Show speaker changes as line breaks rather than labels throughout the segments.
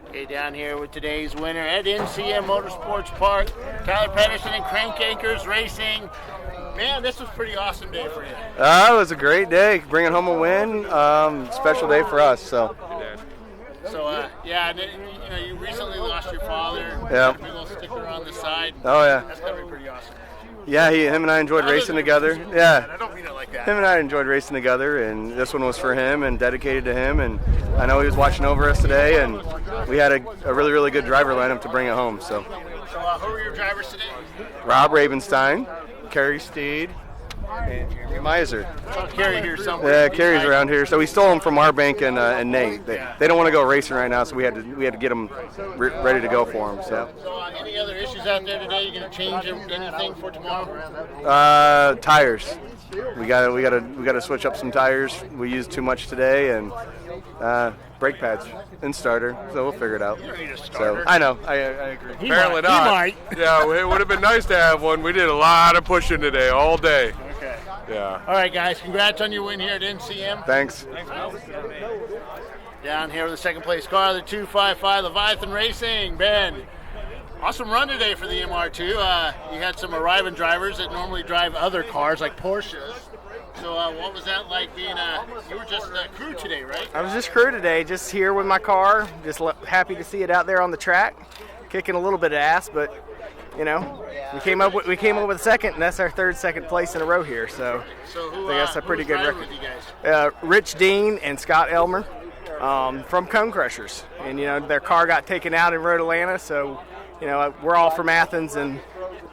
Okay, down here with today's winner at NCM Motorsports Park, Tyler Pedersen and Crank Anchors Racing. Man, this was a pretty awesome day for you.
It was a great day, bringing home a win. Special day for us. So
yeah, and you recently lost your father.
Yeah.
A big little sticker on the side.
Oh yeah.
That's gotta be pretty awesome.
Yeah, him and I enjoyed racing together. Yeah.
I don't mean it like that.
Him and I enjoyed racing together, and this one was for him and dedicated to him. And I know he was watching over us today, and we had a really, really good driver lineup to bring it home. So
who were your drivers today?
Rob Ravenstein, Kerry Steed, and Jeremy Miser.
Kerry here somewhere.
Yeah, Kerry's around here. So we stole him from our bank and Nate. They don't want to go racing right now, so we had to get them ready to go for them. So
any other issues out there today? You gonna change anything for tomorrow?
Tires. We gotta switch up some tires. We used too much today, and brake pads and starter. So we'll figure it out.
You don't need a starter.
So I know. I agree.
Apparently not.
He might.
Yeah, it would have been nice to have one. We did a lot of pushing today, all day.
Okay.
Yeah.
All right, guys. Congrats on your win here at NCM.
Thanks.
Down here with the second place car, the 255 Leviathan Racing. Ben, awesome run today for the MR2. You had some arriving drivers that normally drive other cars like Porsches. So what was that like being you were just crew today, right?
I was just crew today, just here with my car, just happy to see it out there on the track, kicking a little bit of ass, but we came up with second, and that's our second place in a row here. So I think that's a pretty good record.
With you guys?
Rich Dean and Scott Elmer from Cone Crushers, and their car got taken out in Road Atlanta, so we're all from Athens, and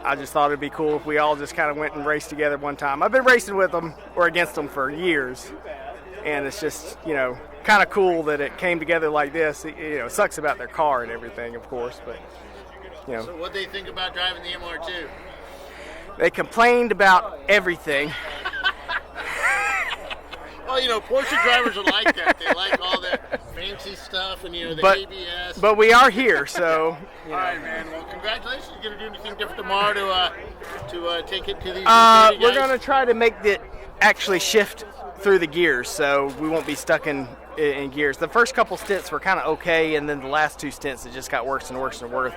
I just thought it'd be cool if we all just kind of went and raced together one time. I've been racing with them or against them for years, and it's just kind of cool that it came together like this. It sucks about their car and everything, of course, but
So what they think about driving the MR2?
They complained about everything.
Well, Porsche drivers are like that. They like all that fancy stuff and the ABS.
But we are here, so.
All right, man. Well, congratulations. You gonna do anything different tomorrow to take it to these?
We're gonna try to make it actually shift through the gears, so we won't be stuck in gears. The first couple stints were kind of okay, and then the last two stints it just got worse and worse and worse.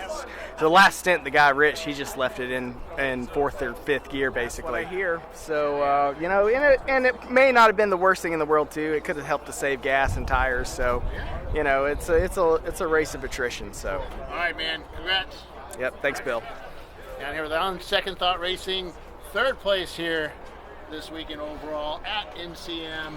The last stint, the guy Rich, he just left it in fourth or fifth gear basically here. So and it may not have been the worst thing in the world too. It could have helped to save gas and tires. So it's a race of attrition. So.
All right, man. Congrats.
Yep. Thanks, Bill.
Down here with On Second Thought Racing, third place here this weekend overall at NCM.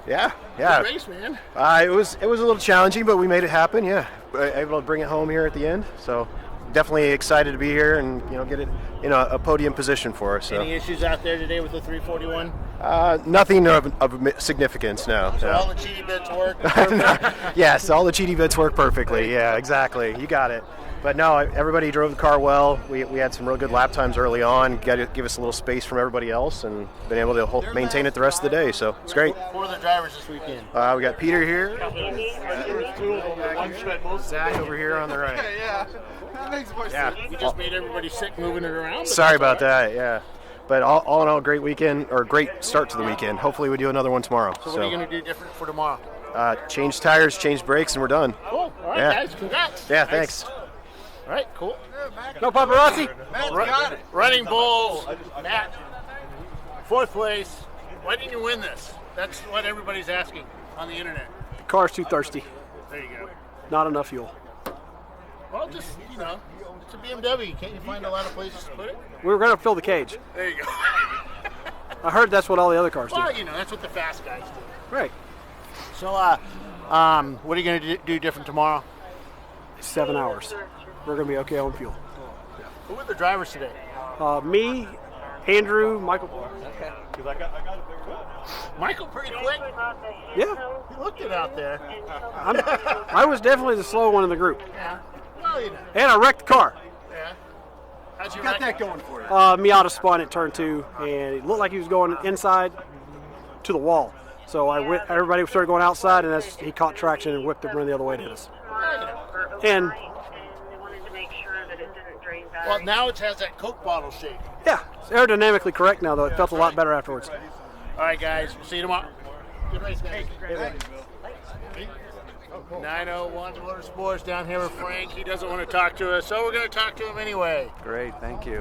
Yeah.
Good race, man.
It was a little challenging, but we made it happen. Yeah, able to bring it home here at the end. So definitely excited to be here and get it in a podium position for us. So.
Any issues out there today with the 341?
Nothing of significance. No.
So all the cheaty bits work.
Yes, all the cheaty bits work perfectly. Yeah, exactly. You got it. But no, everybody drove the car well. We had some real good lap times early on, give us a little space from everybody else, and been able to maintain it the rest of the day. So it's great.
Who are the drivers this weekend?
We got Peter here. Zach over here on the right.
Yeah, that makes more sense. You just made everybody sick moving it around.
Sorry about that. Yeah. But all in all, great weekend, or great start to the weekend. Hopefully we do another one tomorrow.
So what are you going to do different for tomorrow?
Change tires, change brakes, and we're done.
Cool. All right, guys. Congrats.
Yeah, thanks.
All right, cool.
No paparazzi.
Matt's got it. Running Bulls. Matt, fourth place. Why didn't you win this? That's what everybody's asking on the internet.
The car's too thirsty.
There you go.
Not enough fuel.
Well, just, it's a BMW. Can't you find a lot of places to put it?
We were going to fill the cage.
There you go.
I heard that's what all the other cars do.
Well, that's what the fast guys do.
Right.
So, what are you going to do different tomorrow?
7 hours. We're going to be okay on fuel.
Yeah. Who were the drivers today?
Me, Andrew, Michael.
Okay. Michael pretty quick.
Yeah.
He looked it out there.
I was definitely the slow one in the group.
Yeah. Well,
And I wrecked the car.
Yeah. How'd you
got that going for you?
Miata spun at turn 2, and it looked like he was going inside to the wall. So everybody started going outside, and he caught traction and whipped it run the other way to hit us. And
well, now it has that Coke bottle shape.
Yeah, it's aerodynamically correct now, though. It felt a lot better afterwards.
All right, guys. We'll see you tomorrow. Good race, guys. 901 Motorsports down here with Frank. He doesn't want to talk to us, so we're going to talk to him anyway.
Great, thank you.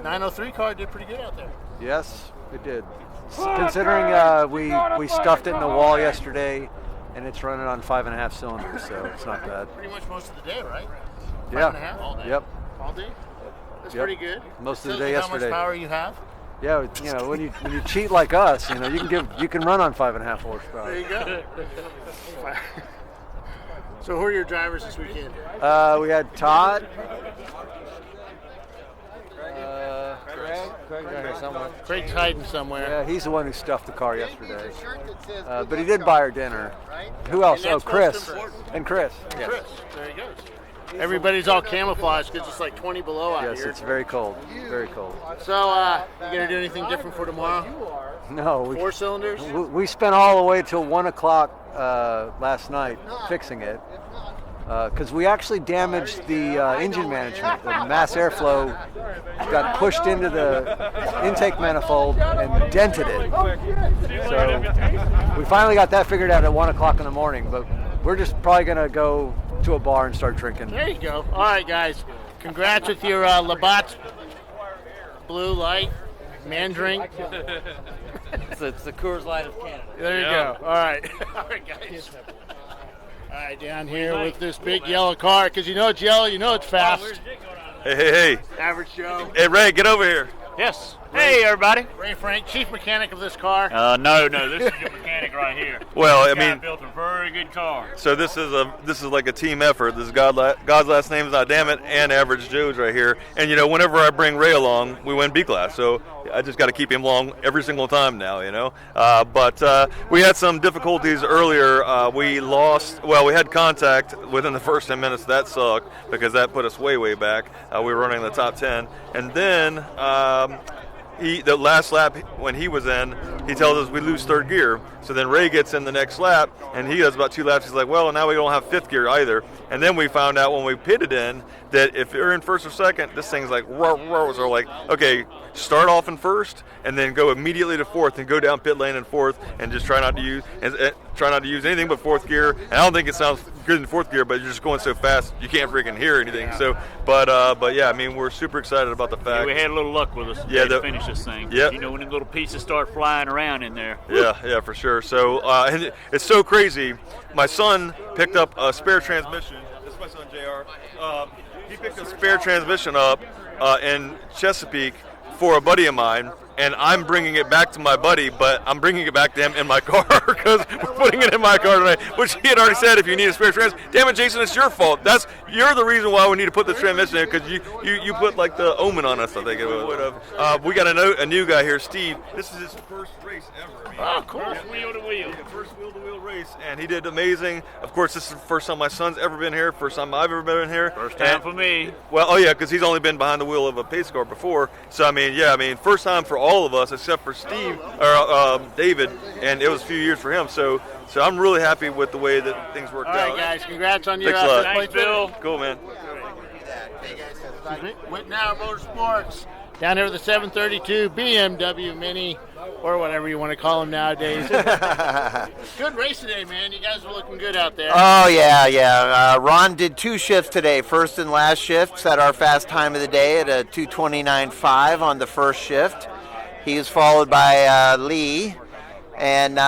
903 car did pretty good out there.
Yes, it did. Considering we stuffed it in the wall yesterday, and it's running on 5.5 cylinders, so it's not bad.
Pretty much most of the day, right?
Yeah.
5.5 all day.
Yep.
All day. That's
Yep.
pretty good.
Most of the
Tells
day
you
yesterday.
How much power you have?
Yeah, you know, when you cheat like us, you know, you can run on 5.5 horsepower.
There you go. So who are your drivers this weekend?
We had Todd. Craig got here somewhere.
Craig's hiding somewhere.
Yeah, he's the one who stuffed the car yesterday. But he did buy her dinner. Who else?
And
Oh,
that's most
Chris.
important.
And Chris. Yes.
Chris, there he goes. Everybody's all camouflaged because it's like 20 below out
Yes,
here.
it's very cold. Very cold.
So, you gonna do anything different for tomorrow?
No,
4 cylinders?
we spent all the way till 1 o'clock last night fixing it because we actually damaged the engine management. The mass airflow got pushed into the intake manifold and dented it. So we finally got that figured out at 1 o'clock in the morning, but we're just probably going to go to a bar and start drinking.
There you go. All right, guys. Congrats with your Labatt's Blue Light man drink.
It's the Coors Light of Canada.
There you go. All right. All right, guys. All right, down here with this big yellow car, because you know it's yellow, you know it's fast.
Hey.
Average Joe.
Hey, Ray, get over here.
Yes. Hey, everybody.
Ray Frank, chief mechanic of this car.
No, this is your mechanic right here.
Well, I
This guy
mean,
built a very good car.
so this is like a team effort. This is God's last name is not damn it, and Average Joe's right here. And you know, whenever I bring Ray along, we win B class. So I just got to keep him along every single time now, you know. But we had some difficulties earlier. We had contact within the first 10 minutes. That sucked because that put us way back. We were running in the top 10, and then. The last lap when he was in, he tells us we lose third gear. So then Ray gets in the next lap, and he does about 2 laps. He's like, well, now we don't have fifth gear either. And then we found out when we pitted in that if you're in first or second, this thing's like, so like, okay, start off in first, and then go immediately to fourth, and go down pit lane in fourth, and just try not to use anything but fourth gear. And I don't think it sounds good in fourth gear, but you're just going so fast you can't freaking hear anything. So, but yeah, I mean, we're super excited about the fact.
We had a little luck with us to finish this thing.
Yeah.
You know, when them little pieces start flying around in there.
Yeah, for sure. So, and it's so crazy. My son picked up a spare transmission. This is my son, JR. He picked a spare transmission up in Chesapeake for a buddy of mine, and I'm bringing it back to my buddy, but I'm bringing it back to him in my car because we're putting it in my car tonight, which he had already said if you need a spare transmission. Damn it, Jason, it's your fault. You're the reason why we need to put the transmission in, because you put like the omen on us, I think it would have. We got a new guy here, Steve. This is his first race ever.
Oh, cool.
First wheel to wheel.
Yeah, first wheel-to-wheel race, and he did amazing. Of course, this is the first time my son's ever been here, first time I've ever been here.
First time for me.
Well, oh yeah, because he's only been behind the wheel of a pace car before. So I mean, first time for all of us except for Steve or David, and it was a few years for him. So I'm really happy with the way that things worked
All
out.
right, guys, congrats on your
Thanks a lot.
fifth place
Thanks, Bill.
finish.
Cool, man.
Whitnell Motorsports down here with the 732 BMW Mini, or whatever you want to call them nowadays. Good race today, man. You guys were looking good out there.
Oh, yeah. Ron did 2 shifts today, first and last shift, set our fast time of the day at a 2:29.5 on the first shift. He was followed by Lee, and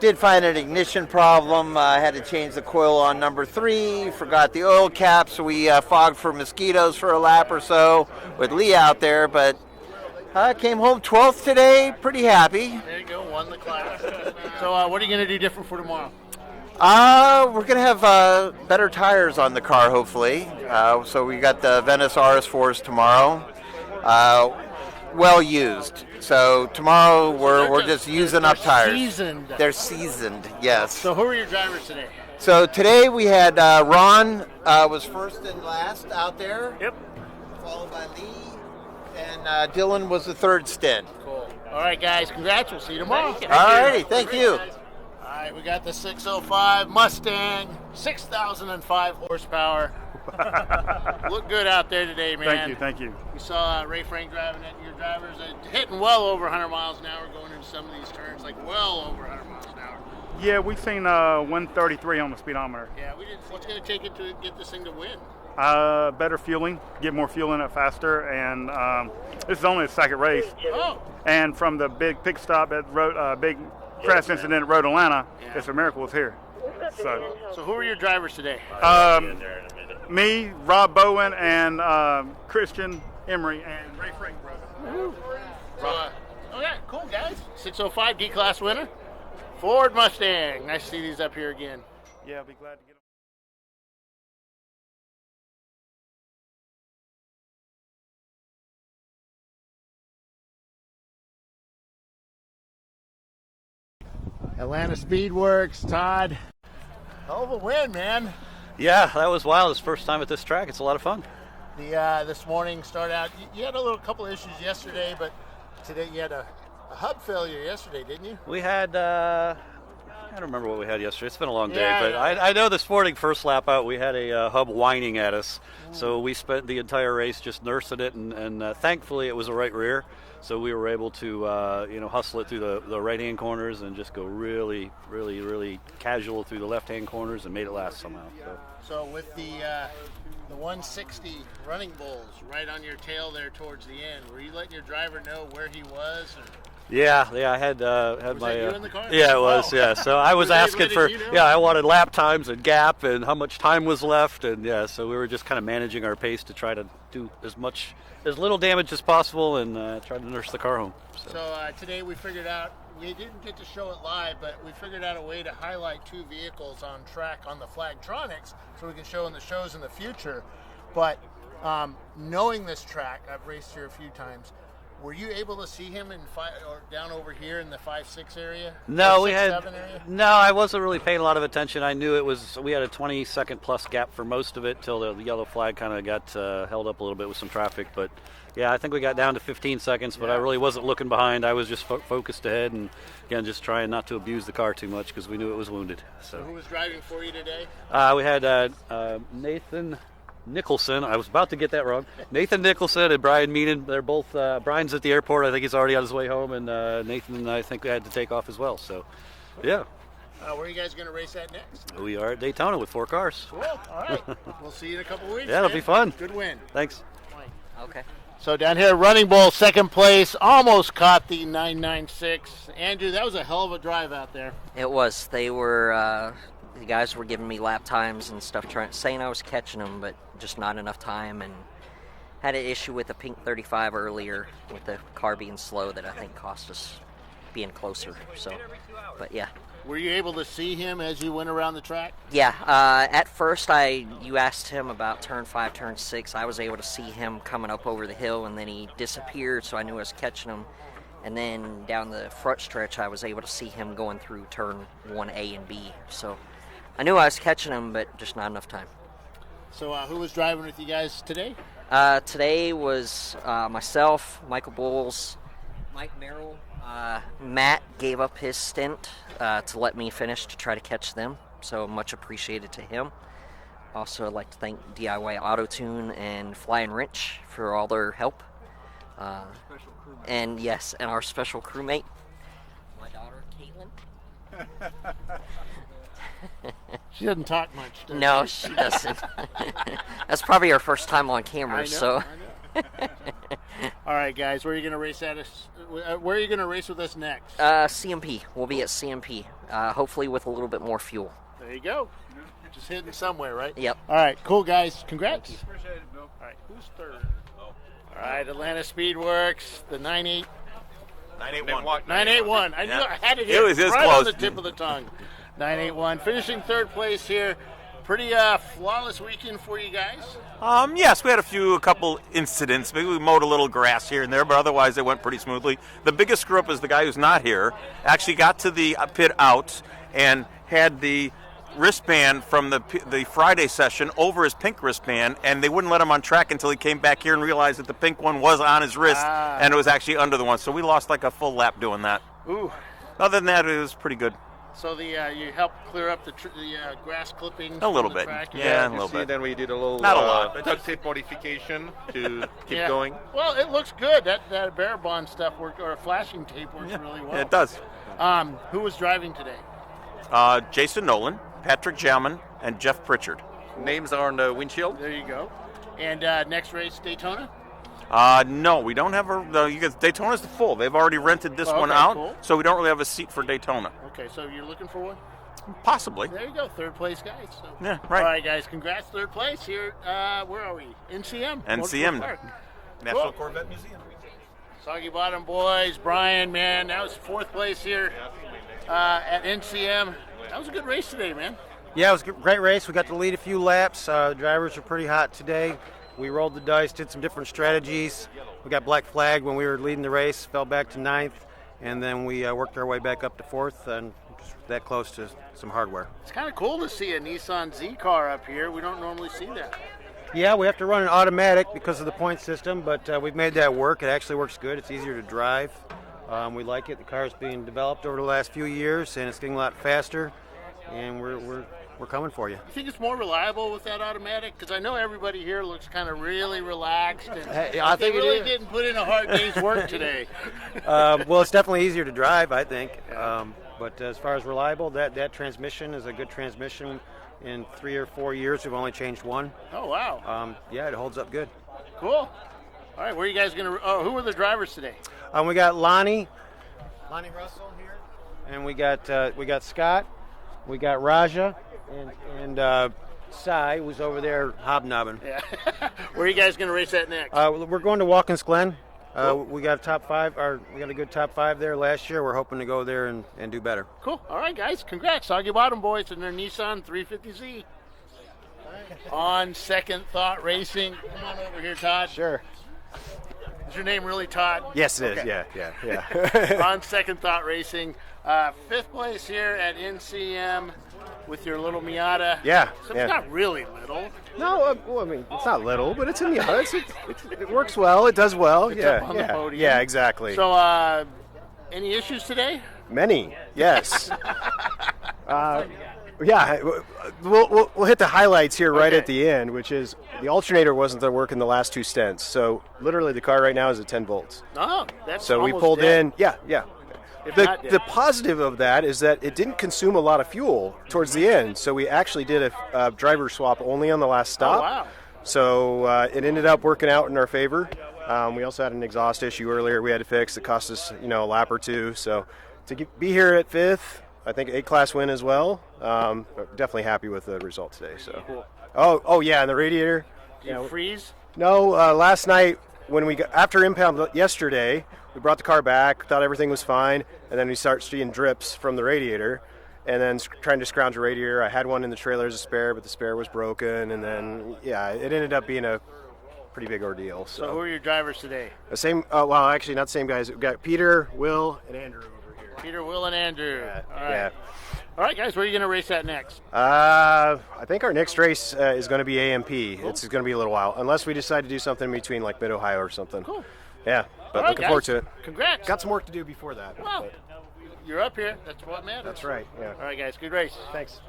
did find an ignition problem. Had to change the coil on number 3, forgot the oil cap, so we fogged for mosquitoes for a lap or so with Lee out there, but came home 12th today, pretty happy.
There you go, won the class. So what are you going to do different for tomorrow?
We're going to have better tires on the car, hopefully. So we got the Venice RS4s tomorrow. Well used. So tomorrow we're just using up tires.
Seasoned.
They're seasoned, yes.
So who are your drivers today?
So today we had Ron was first and last out there.
Yep.
Followed by Lee. And Dylan was the third stint.
Cool. All right, guys, congrats. We'll see you tomorrow.
All righty, thank you.
All right, we got the 605 Mustang, 6,005 horsepower. Look good out there today, man.
Thank you.
We saw Ray Frank driving it. Your drivers hitting well over 100 miles an hour, going into some of these turns, like well over 100 miles an hour.
Yeah, we've seen 133 on the speedometer.
Yeah, we did. What's going to take it to get this thing to win?
Better fueling, get more fuel in it faster, and this is only the second race.
Oh.
And from the big pit stop at big crash incident at Road Atlanta, it's a miracle it's here. So
who are your drivers today?
Me, Rob Bowen, and Christian Emery, and Ray Frank, brother.
Okay, cool, guys. 605 D-Class winner. Ford Mustang. Nice to see these up here again.
Yeah, I'll be glad to get them.
Atlanta Speedworks, Todd. Hell of a win, man.
Yeah, that was wild. It's first time at this track. It's a lot of fun.
This morning started out. You had a couple issues yesterday, but today you had a hub failure yesterday, didn't you?
We had, I don't remember what we had yesterday. It's been a long day, but I know this morning, first lap out, we had a hub whining at us. So we spent the entire race just nursing it, and thankfully it was a right rear. So we were able to, hustle it through the right-hand corners and just go really, really, really casual through the left-hand corners and made it last somehow.
So with the 160 Running Bulls right on your tail there towards the end, were you letting your driver know where he was?
Yeah, I had
Was
my.
that you in the car?
Yeah, it was.
Oh.
Yeah, so I was
Were they
asking
letting
for.
you know?
Yeah, I wanted lap times and gap and how much time was left, and so we were just kind of managing our pace to try to do as little damage as possible and try to nurse the car home.
So today we figured out, we didn't get to show it live, but we figured out a way to highlight two vehicles on track on the Flagtronics so we can show in the shows in the future. But knowing this track, I've raced here a few times. Were you able to see him or down over here in the 5-6 area?
No,
we had. Area?
No, I wasn't really paying a lot of attention. I knew we had a 20-second plus gap for most of it till the yellow flag kind of got held up a little bit with some traffic. But yeah, I think we got down to 15 seconds. But I really wasn't looking behind. I was just focused ahead, and again, just trying not to abuse the car too much because we knew it was wounded. So
who was driving for you today?
We had Nathan Nicholson. I was about to get that wrong. Nathan Nicholson and Brian Meenan. They're both. Brian's at the airport. I think he's already on his way home, and Nathan and I think had to take off as well. So, yeah.
Where are you guys going to race at next?
We are at Daytona with 4 cars.
Cool. All right. We'll see you in a couple weeks.
Yeah, it'll be fun.
Good win.
Thanks.
Okay. So down here, Running Bull, second place, almost caught the 996. Andrew, that was a hell of a drive out there.
It was. They were. The guys were giving me lap times and stuff, saying I was catching them, but just not enough time, and had an issue with the pink 35 earlier with the car being slow that I think cost us being closer. So, but yeah.
Were you able to see him as you went around the track?
Yeah. At first, you asked him about turn 5, turn 6. I was able to see him coming up over the hill, and then he disappeared, so I knew I was catching him. And then down the front stretch, I was able to see him going through turn 1A and B. So I knew I was catching him, but just not enough time.
So who was driving with you guys today?
Today was myself, Michael Bowles, Mike Merrill. Matt gave up his stint to let me finish to try to catch them, so much appreciated to him. Also, I'd like to thank DIY AutoTune and Flying Wrench for all their help. And yes, and our special crewmate, my daughter, Caitlin.
She doesn't talk much, does
No,
she?
she doesn't. That's probably her first time on camera, so.
I know. All right, guys, where are you going to race at us? Where are you going to race with us next?
CMP. We'll be at CMP, hopefully with a little bit more fuel.
There you go. Just hidden somewhere, right?
Yep.
All right, cool, guys. Congrats. Appreciate it, Bill. All right, who's third? All right, Atlanta Speedworks, the 98.
981.
981. I knew I had it
It was this
right
close.
on the tip of the tongue. 981. Finishing third place here. Pretty flawless weekend for you guys.
Yes, we had a couple incidents. Maybe we mowed a little grass here and there, but otherwise it went pretty smoothly. The biggest screw up is the guy who's not here actually got to the pit out and had the wristband from the Friday session over his pink wristband, and they wouldn't let him on track until he came back here and realized that the pink one was on his wrist and it was actually under the one. So we lost like a full lap doing that.
Ooh.
Other than that, it was pretty good.
So you helped clear up the grass clippings.
A little
from the
bit.
track.
Yeah, a little bit.
Then we did a little
not a lot,
duct tape modification to keep
Yeah.
going.
Well, it looks good. That bear bond stuff worked, or flashing tape works really well.
Yeah, it does.
Who was driving today?
Jason Nolan, Patrick Jamin, and Jeff Pritchard.
Names are on the windshield.
There you go. And next race, Daytona?
No, we don't have Daytona's full. They've already rented this one
okay,
out,
cool.
so we don't really have a seat for Daytona.
Okay, so you're looking for one?
Possibly.
There you go, third place guys. So.
Yeah, right.
All right, guys, congrats, third place here. Where are we? NCM.
NCM. National
Cool.
Corvette Museum.
Soggy Bottom boys, Brian, man, that was fourth place here at NCM. That was a good race today, man.
Yeah, it was a great race. We got to lead a few laps. Drivers were pretty hot today. We rolled the dice, did some different strategies. We got black flag when we were leading the race, fell back to ninth, and then we worked our way back up to fourth, and just that close to some hardware.
It's kind of cool to see a Nissan Z car up here. We don't normally see that.
Yeah, we have to run an automatic because of the point system, but we've made that work. It actually works good. It's easier to drive. We like it. The car's being developed over the last few years, and it's getting a lot faster, and we're coming for you.
You think it's more reliable with that automatic? Because I know everybody here looks kind of really relaxed, and
I think
they
it
really
is.
didn't put in a hard day's work today.
Well, it's definitely easier to drive, I think. But as far as reliable, that transmission is a good transmission. In 3 or 4 years, we've only changed one.
Oh, wow.
Yeah, it holds up good.
Cool. All right, where are you guys going to... Oh, who were the drivers today?
We got Lonnie Russell here, and we got Scott, we got Raja, and Cy was over there hobnobbing.
Yeah. Where are you guys going to race at next?
We're going to Watkins Glen. We got top five. We got a good top five there last year. We're hoping to go there and do better.
Cool. All right, guys. Congrats. Soggy Bottom boys and their Nissan 350Z. On Second Thought Racing. Come on over here, Todd.
Sure.
Is your name really Todd?
Yes, it is.
Okay.
Yeah.
On Second Thought Racing. Fifth place here at NCM with your little Miata.
Yeah.
So it's not really little.
No, well, I mean, it's not little, but it's a Miata. It works well. It does well.
It's
yeah.
up on the podium.
Yeah, exactly.
So, any issues today?
Many, yes. Yeah, we'll hit the highlights here right at the end, which is the alternator wasn't working the last two stints. So literally the car right now is at 10 volts.
Oh, that's
so we
almost
pulled
dead.
in. Yeah. The positive of that is that it didn't consume a lot of fuel towards the end. So we actually did a driver swap only on the last stop.
Oh, wow.
So it ended up working out in our favor. We also had an exhaust issue earlier we had to fix that cost us, a lap or two. So to be here at fifth, I think A-class win as well. Definitely happy with the result today. So.
Cool.
Oh yeah, and the radiator.
Did you freeze?
No, last night when we got after impound yesterday, we brought the car back, thought everything was fine, and then we start seeing drips from the radiator, and then trying to scrounge the radiator. I had one in the trailer as a spare, but the spare was broken, and then it ended up being a pretty big ordeal.
So who are your drivers today?
The same. Well, actually, not the same guys. We've got Peter, Will, and Andrew over here.
Peter, Will, and Andrew. All right.
Yeah.
All right, guys, where are you going to race at next?
I think our next race is going to be AMP. Cool. It's going to be a little while, unless we decide to do something between like Mid-Ohio or something.
Cool.
Yeah, but
All right,
looking forward to it.
Congrats.
Got some work to do before that.
Well, you're up here. That's what matters.
That's right. Yeah.
All right, guys, good race.
Thanks.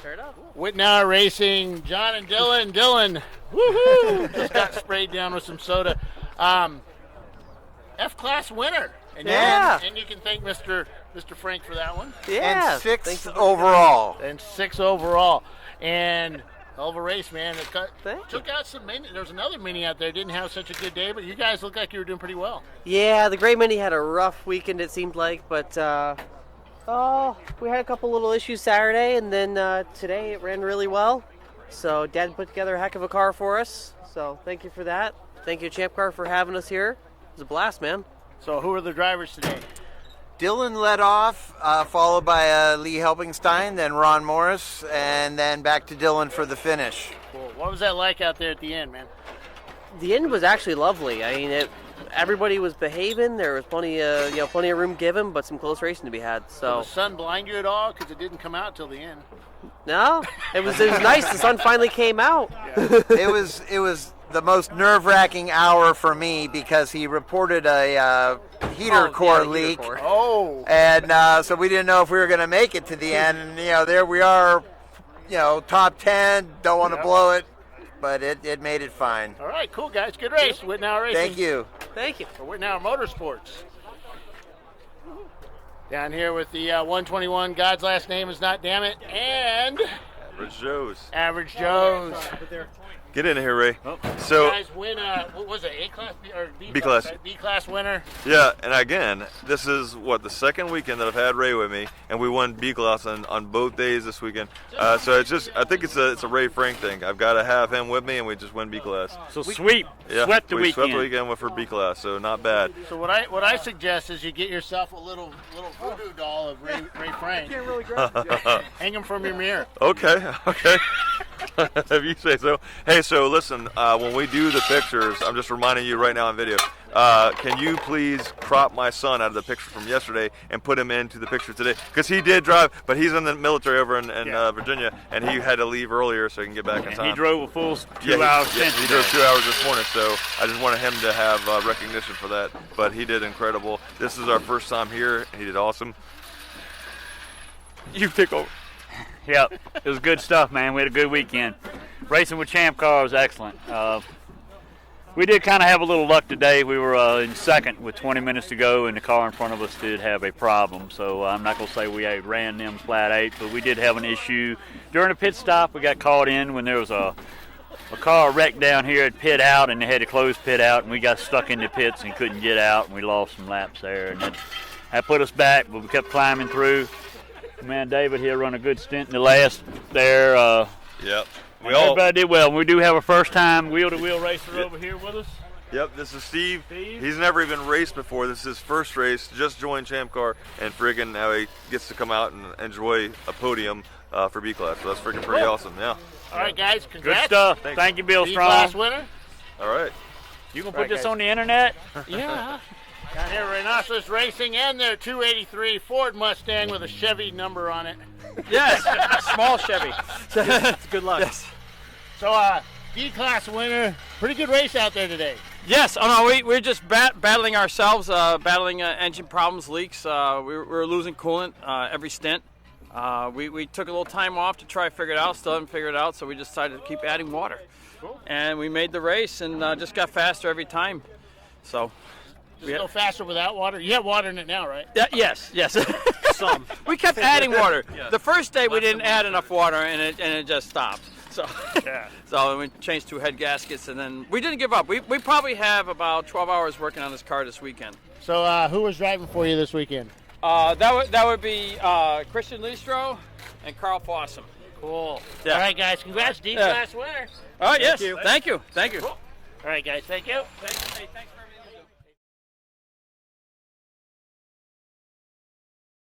Fair enough. Whitnauer Racing, John and Dylan. Dylan, woohoo! Just got sprayed down with some soda. F-class winner. And you can thank Mr. Frank for that one.
Yeah. And sixth overall.
And sixth overall. And hell of a race, man. It took out some mini. There was another mini out there. Didn't have such a good day, but you guys look like you were doing pretty well.
Yeah, the Gray Mini had a rough weekend, it seemed like, but we had a couple little issues Saturday, and then today it ran really well. So Dad put together a heck of a car for us. So thank you for that. Thank you, Champ Car, for having us here. It was a blast, man.
So who are the drivers today?
Dylan led off, followed by Lee Helpingstein, then Ron Morris, and then back to Dylan for the finish.
Cool. What was that like out there at the end, man?
The end was actually lovely. I mean, everybody was behaving. There was plenty of room given, but some close racing to be had. So
Did the sun blind you at all? Because it didn't come out till the end.
No, it was nice. The sun finally came out.
Yeah.
It was the most nerve-wracking hour for me because he reported a heater core leak.
Oh.
And so we didn't know if we were going to make it to the end. And, there we are, top 10, don't want to blow it, but it made it fine.
All right, cool, guys. Good race. Whitnauer Racing.
Thank you.
Thank you.
For Whitnauer Motorsports. Down here with the 121, God's last name is not damn it, and
Average Joe's.
Average Joe's.
Get in here, Ray.
You
So,
guys win, what was it, A class or B,
B class.
Right? B class winner.
yeah, and again, this is the second weekend that I've had Ray with me, and we won B class on both days this weekend. So I think it's a Ray Frank thing. I've got to have him with me, and we just win B class.
So sweep.
Yeah,
Swept the
we
weekend.
swept the weekend for B class, so not bad.
So what I suggest is you get yourself a little voodoo doll of Ray Frank. Hang him from your mirror.
Okay. If you say so. Hey, so listen, when we do the pictures, I'm just reminding you right now on video, can you please crop my son out of the picture from yesterday and put him into the picture today? Because he did drive, but he's in the military over in Virginia, and he had to leave earlier so he can get back in time.
He drove a full 2 hours.
He drove 2 hours this morning, so I just wanted him to have recognition for that. But he did incredible. This is our first time here. He did awesome.
You pick over. Yep, it was good stuff, man. We had a good weekend. Racing with Champ Car was excellent. We did kind of have a little luck today. We were in second with 20 minutes to go, and the car in front of us did have a problem. So I'm not going to say we ran them flat 8, but we did have an issue. During the pit stop, we got caught in when there was a car wrecked down here at pit out, and they had to close pit out, and we got stuck in the pits and couldn't get out, and we lost some laps there. And that put us back, but we kept climbing through. Man, David here run a good stint in the last there.
Yep.
Everybody did well. We do have a first-time wheel-to-wheel racer over here with us.
Yep, this is Steve. He's never even raced before. This is his first race. Just joined Champ Car, and friggin' now he gets to come out and enjoy a podium for B class. So that's freaking pretty awesome. Yeah.
All right, guys, congrats.
Good stuff.
Thanks.
Thank you, Bill
B
Strong.
class winner.
All right.
You gonna put this on the internet?
Yeah. Down here, Rhinoceros Racing and their 283 Ford Mustang with a Chevy number on it.
Yes, small Chevy. Good luck.
Yes. So, D-class winner. Pretty good race out there today.
Yes, we're just battling ourselves, battling engine problems, leaks. We were losing coolant every stint. We took a little time off to try to figure it out. Still haven't figured it out, so we just decided to keep adding water. Cool. And we made the race and just got faster every time. So.
Just go faster without water? You have water in it now, right?
Yes. Some. We kept adding water.
Yeah.
The first day we didn't add enough water, and it just stopped. So, so we changed 2 head gaskets, and then we didn't give up. We probably have about 12 hours working on this car this weekend.
So who was driving for you this weekend?
That would be Christian Listro and Carl Fossum.
Cool.
Yeah.
All right, guys. Congrats, D-class winner.
All right, yes. Thank you.
Cool. All right, guys. Thank you.
Thanks.